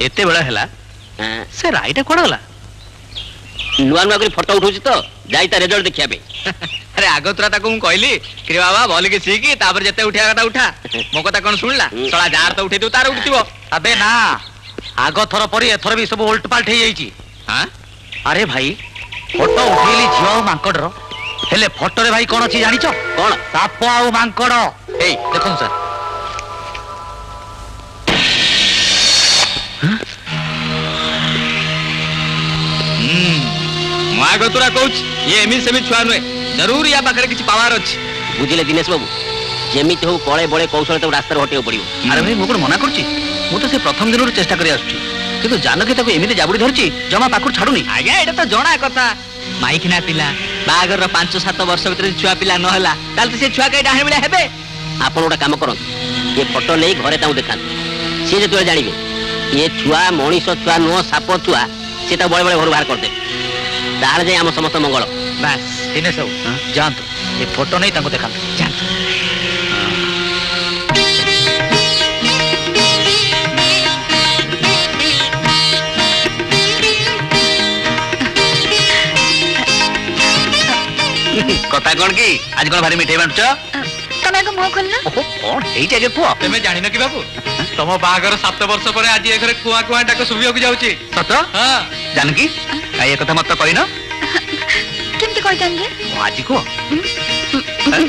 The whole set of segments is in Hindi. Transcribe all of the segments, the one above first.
एते बेला हैला से राईटा कोड होला नुआ नुआ कर फोटो उठौछि तो जाई ता रिजल्ट देखिया बे। अरे आगोतरा ताको मु कहली कि बाबा बोल के सीखी तापर जते उठिया कथा उठा मो कथा कोन सुनला सळा जार तो उठे दउ तार उठतिबो। अबे ना आगो थर परी एथर भी सब उल्ट पाल्ट हे जाईची। हां अरे भाई फोटो उठेली झियो मांकड़ रो हेले फोटो रे भाई कोन अछि जानि छ कोन साप आ मांकड़ ए देखो सर मागोतरा कोच ये एमी सेमी छुआ नुए जरूर या पाखरे किछि पावर अछि बुझिले दिनेश बाबू जेमिति हो कळे बळे कौशल तो रास्ता हटियो पड़ियो। अरे भाई मु कोन मना करछि मु तो से प्रथम दिन चेष्टा करि आछी किंतु जानकी ताको एमिति जाबुडी धरछि जमा पाखुर छाडुनी। आज्ञा एटा तो जणा कथा माइकिना पिला बागर रो 5-7 वर्ष भीतर छुआ पिला न होला ताल तो से छुआ के डाहे बिला हेबे। आपण ओटा काम करन ये फोटो नै घरे ताऊ देखान से जे तो जानिबे ये छुआ मणिष छुआ नो साप छुआ से ता बळे बळे घर बाहर कर दे तार जे हम समस्त मंगल। बस दिनेश बाबू जानतो ये फोटो नै ताको देखान जानतो। कथा कोन की आज कोन भारी मिठाई बांटछ तमे को मुंह खोलना ओहो कोन हेई जागे पुआ तमे जानि न कि बाबू तम बागर 7 वर्ष पर आज ए घरे कुआ कुआ डाक सुबियो को जाउची सत हां जानकी आ ये कथा मत कहि न केमति कहि जानगे आज को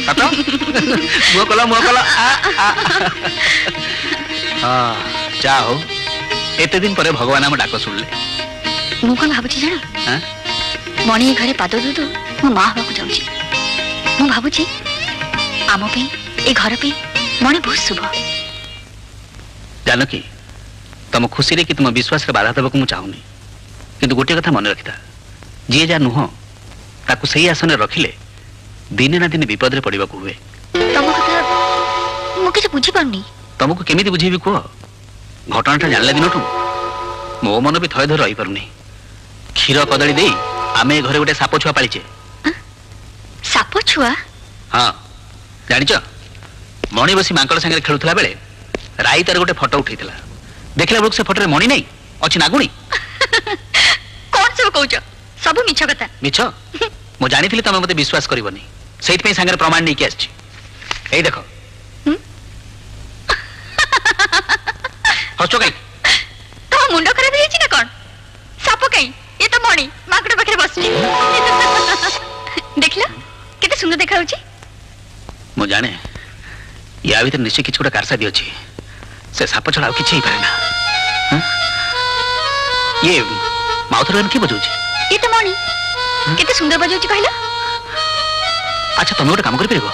सत मुंह कला हां जाओ एते दिन पर भगवान हम डाक सुनले मु कोन भाबुची जाना हां मणि घरे पाद दूध मो माँ हवा को जाऊँगी मु भावुची आम पे ए घर पे मणि बहुत शुभ। जानकी तुम खुशी रे कि तुम विश्वास रे बाधा देबा को मु चाहूनी किंतु गोटे कथा मन रखिता जे जा नुह ताकू सही आसन रखिले दिने ना दिन विपद रे पड़िबा को हुए। तम कथा मु किछ बुझी पाउनी तुमको केमिति बुझेबी को घटनाटा जानला दिनठू मो मन भी थय धर रही पारुनी क्षीर कदली देई आमे घरे गोटे साप छुआ पालिचे। साप छुआ हाँ जानिच मणि बसी मांकड़ संगे खेलुला बेले राई तार गोटे फोटो उठैतला देखला बेलक से फोटो रे मणि नै अछि नागुणी। कोन सब कहउछ सब मिछ कथा मिछ मो जानिथिली तमे मते विश्वास करबनी सेइत पे संगे प्रमाण नै के आछि एई देखो हसो कई तो मुंडो खराब हेछि ना कोन साप कई ये तो मणि माकड़ पाखे बसची देखला केते सुंदर देखा होची मो जाने या भीतर निश्चय किछ गोटा कारसा दियो छी से साप छड़ा किछ ही पारे ना ये माउथरन की बजौची ये तो मणि केते सुंदर बजौची कहला। अच्छा तुम गोटे काम कर परबो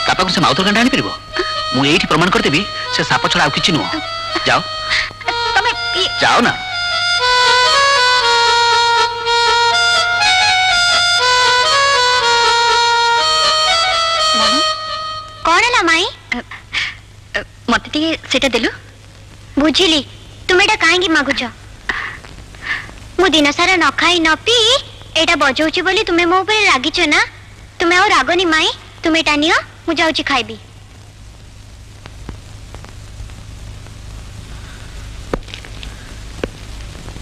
कापा को से माउथर गंडा आनी परबो मु एठी प्रमाण कर देबी से साप छड़ा किछ नु जाओ तमे जाओ ना माई मत सेटा देलु बुझिली तुम एटा काहेगी मागुछ मु दिन सारा न खाई न पी एटा बजौची बोली तुमे मो ऊपर रागिछ ना तुमे और रागनी माई तुम एटा नियो मु जाउची खाइबी।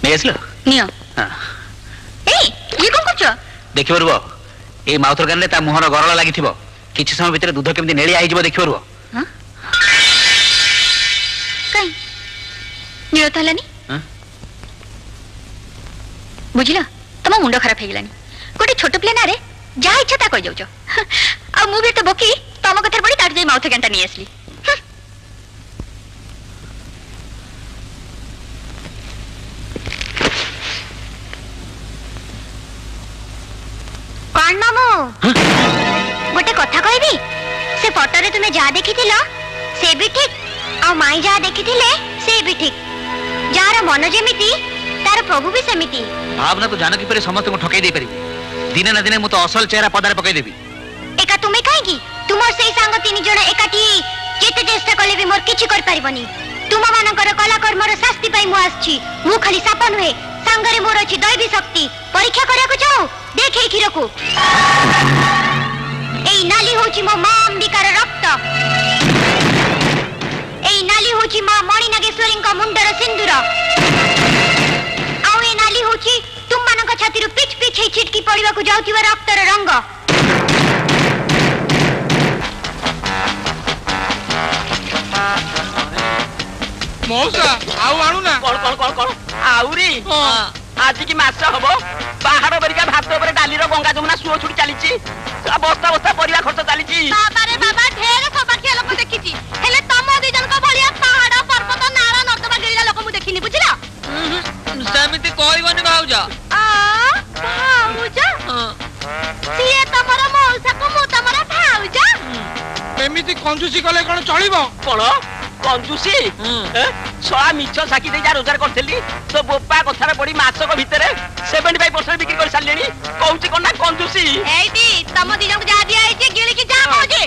नै आसलो नियो हां ए ये कोन करछ देखि परबो ए माउथर गनले ता मुहर गरळ लागिथिबो किछ समय भीतर दूध केमति नेली आइ जबो देखि परबो। हां काई नियो थालानी हां बुझिला तम मुंडो खराब हेगलानी गोटे छोट प्ले ना रे जा इच्छा ता कहि जाउछ आ मु भी तो बकी तम कथर पड़ी तार जे माउथ गंटा नि आसली कौन मामू गोटे कथा कहबी से फोटो रे तुमे जा देखिथिलो से भी ठीक आ माई जा देखिथिले से भी ठीक जार मन जेमिति तार प्रभु भी सेमिति भावना तो जानकी परे समस्त को ठकै दे परिबी दिने ना दिने मु तो असल चेहरा पदार पकै देबी एका तुमे काहेकी तुमर सेई संग तीन जण एकाठी जेते चेष्टा कले भी मोर किछि कर पारिबनी तुम मानकर कला कर्मर शास्ति पाई मु आछि मु खाली साप नुहे संगरे मोर अछि दैवी शक्ति परीक्षा करिया को जाओ देखे खीर को एई नाली होछि मो मां अंबिकार रक्त एई नाली होछि मां मणि नागेश्वर परमेश्वरी मुंडर सिंदूर आउ ए नाली होची तुम मानक छाती पिच पिच छिटकी पड़वा को जाउथिबा रक्तर रंग। मौसा आउ आणु ना कौन आउरी आज की मास हबो बाहर बरिका भात ऊपर डालीर गंगा जमुना सुओ छुटी चलीची बस्ता बस्ता परिया खर्च चलीची। बाबा रे बाबा ढेर सौभाग्य लोक देखिची हेले तम दी जन को भलिया पहाड़ पर्वत नारा नर्दमा गिरिला लोक मु देखिनी बुझिला। सेमिति कहबनी भाउजा भाउजा सिए तमरा मौसा को मु तमरा भाउजा एमिति कंजूसी कले कोन चलिबो कोन कंजूसी छा मिछ साकी दे जा रोजगार करथली तो बोपा कथार पड़ी मासक भितरे 75% बिक्री कर सारलेनी कहूची कोन ना कंजूसी एटी तम दी जन को जा दिया आइचे गिली की जा पहुंचे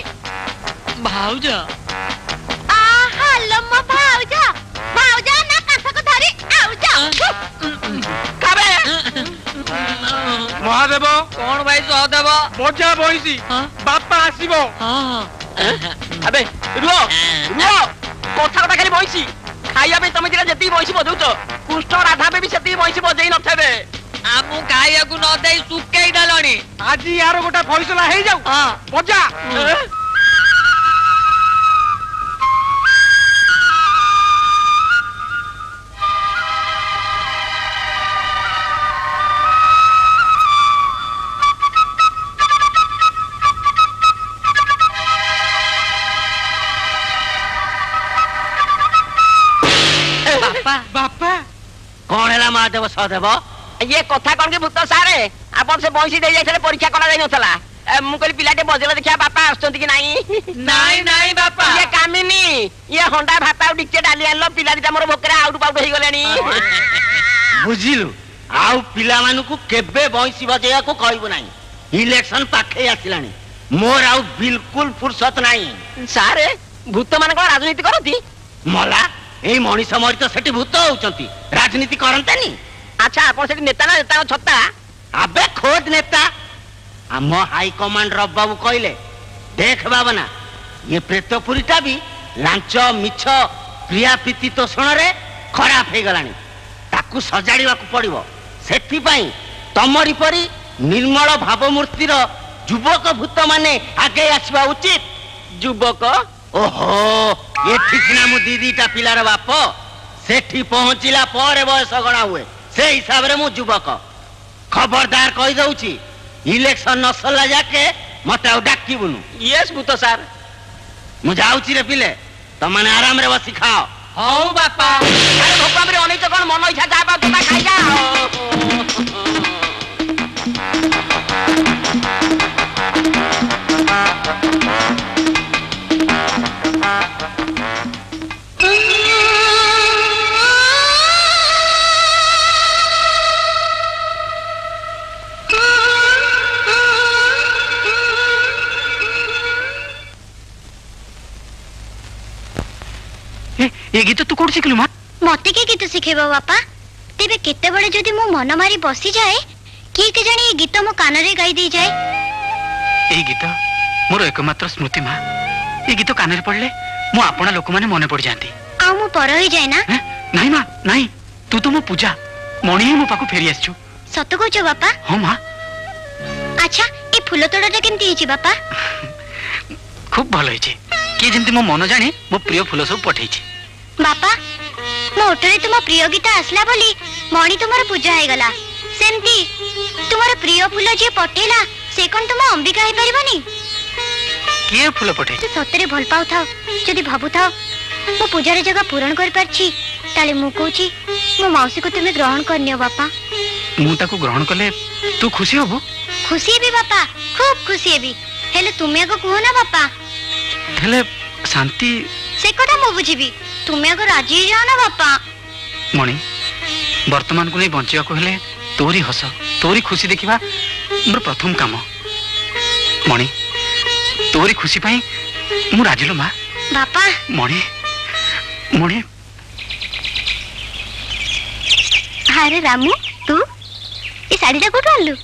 भाउजा हेलो म भाउजा भाउजा ना कासा को धरी आउजा काबे महादेव कोन भाई सहदेव मजा बहिसी बापा आसीबो अबे रुओ कथा कथा खाली बहिसी खाइया पे तमे दिला जति बहिसी बजौच कुष्ठ राधा पे भी सेति बहिसी बजै नथबे आमु खाइया को न देई सुकेई डालनी आज यार गोटा फैसला हे जाऊ मजा बापा कौन है महादेव सहदेव ये कथा कौन के भूत सारे आपण से बहिसी दे जाइले परीक्षा करा जाई नथला मु कहली पिलाटे बजला देखिया बापा आछंती कि नाही नाही बापा ये कामिनी ये होंडा भाता डिक्चे डाली आनलो पिला दिटा मोर भोकरा आउट पाउट होई गलेनी बुझिलु आउ पिला मानु को केबे बहिसी बजेया को कहबो नाही इलेक्शन पाखे आसिलानी मोर आउ बिल्कुल फुर्सत नाही सारे भूत मान को राजनीति करती मला एई मनीष मरी तो सेठी भूत होउचंती राजनीति करंतानी। अच्छा आपण सेठी नेता ना नेता छत्ता अबे खोद नेता हम हाई कमांड रब बाबू कहले देख बाबना ये प्रेतपुरीटा भी लांच मिछ प्रिया प्रीति तोषण रे खराब हो गलानी ताकू सजाड़िवा को पड़िबो सेठी पई तमरी परी निर्मल भावमूर्तिर युवक भूत माने आगे आसवा उचित युवक ओहो ये ठीक ना मु दीदीटा पिलार बाप सेठी पहुंचिला पर बयस गणा हुए से हिसाब रे मु युवक खबरदार कहि दउची इलेक्शन न सरला जाके मते डाकिबुनु। यस भूत सर मु जाउची रे पिले तमने आराम रे बसी खाओ। हौ बापा अरे भोकम रे ओनै त कोन मन इच्छा जा बा तुमा खाइ जा ये गीत तू कोड सिखलु मा मते के गीत सिखेबो बापा तेबे केते बळे जदी मो मन मारी बसी जाए की के जानी ये गीत मो कान रे गाई दे जाए ए गीत मोर एकमात्र स्मृति मा ए गीत कान रे पड़ले मो आपना लोक माने मने पड़ जांती आ मो पर होई जाए ना नहीं मा नहीं तू तो मो पूजा मणि ही मो पाको फेरी आछू सत कहछ बापा हां मा अच्छा ए फूल तोड़ाटा केमती हिची बापा खूब भलो हिची के जेंति मो मन जाने मो प्रिय फूल सब पठैछि बापा मो ओटरे तुम प्रिय गीत आसला बोली मणि तुमर पूजा हे गला सेमती तुमर प्रिय फूल जे पटेला से कोन तुम अंबिका हे परिबनी के फूल पठै तू सतरे भल पाउ थाओ जदी भाबु थाओ मो पूजा रे जगह पूर्ण कर परछि ताले मु कहूची मो मौसी को तुमे ग्रहण करनियो बापा मु ताको ग्रहण कले तू खुशी होबो खुशी भी बापा खूब खुशी भी हेले तुमे को कहो ना बापा हेले शांति से कथा मु बुझिबी तुमे को राजी जाओ ना बापा मणि वर्तमान को नहीं बंचिया को हेले तोरी हस तोरी खुशी देखिबा मोर प्रथम काम मणि तोरी खुशी पाई मु राजिलो मा बापा मणि मणि अरे रामू तू ये साड़ी कोठु आलु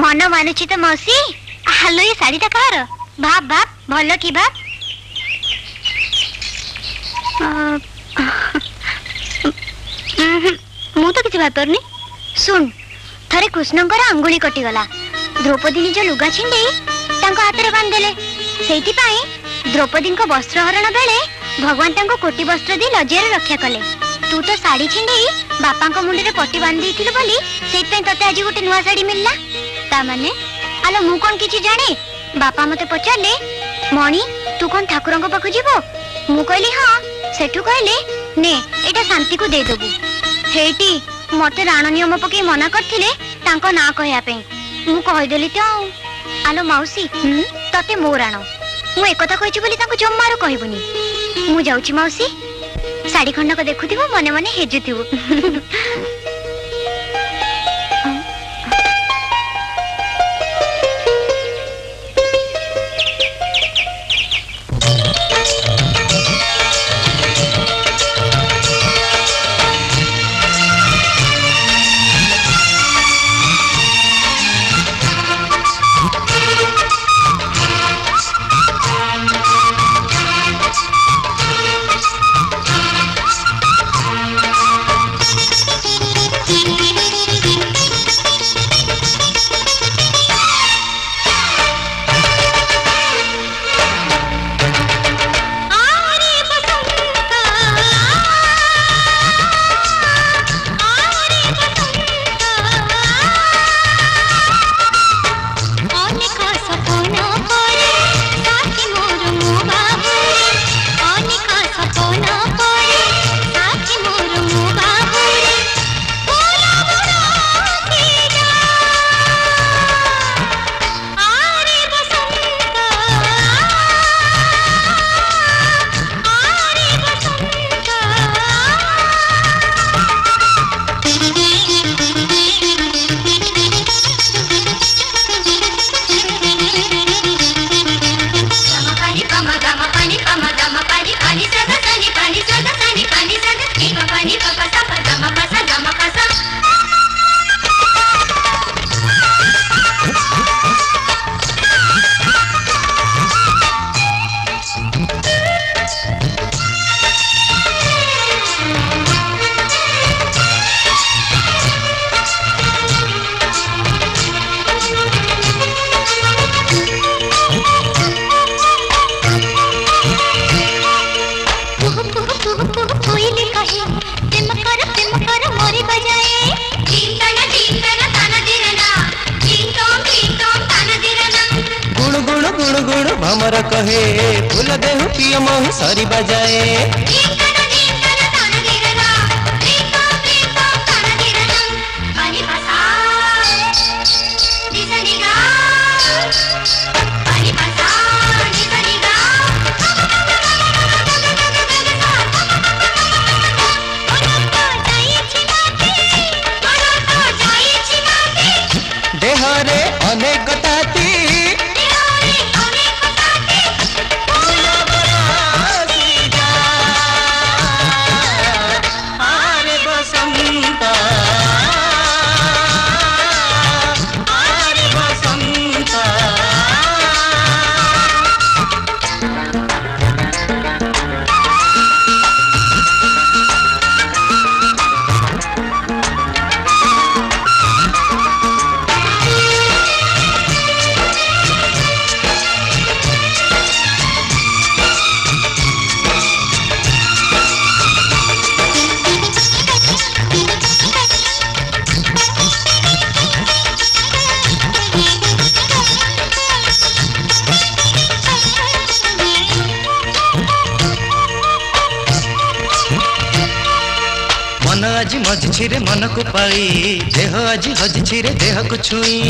मन मानुची तो मौसी हालो ये साड़ी कहार भाप भाप भलो की भाप भाई सुन थरे कृष्णंकर अंगुली कटिगला द्रौपदी निज लुगा छिंडे हाथ में बांधदेले से द्रौपदी वस्त्रहरण बेले भगवान तांको कोटी वस्त्र दे लज्जार रक्षा कले तू तो साड़ी छिंडे बापा मुंडे में पट्टी बांधी बोली ते आज गोटे नुआ साड़ी मिलला ता माने आलो मु कौन किछि जाने बापा मते पचारे मणि तू कौन ठाकुर पाखु जीवो मु कहली हाँ सेठू कहले ने एटा शांति को दे देबू हेटी मते राण नियम पकई मना करथिले तांको ना कहया पे मु कहि देली तो आलो मौसी तते मो राण मु एक कथा कहिछि बोली तांको जम्मारो कहबुनी मु जाउछि मौसी साड़ी खंडक देखुथिबो मने मने हेजुथिबो भमर कहे फूल देहु पिय मोहि सरी बजाए देहरे अनेक ताती मन आज मझिरे मन को पाई देह आज हजिरे देह को छुई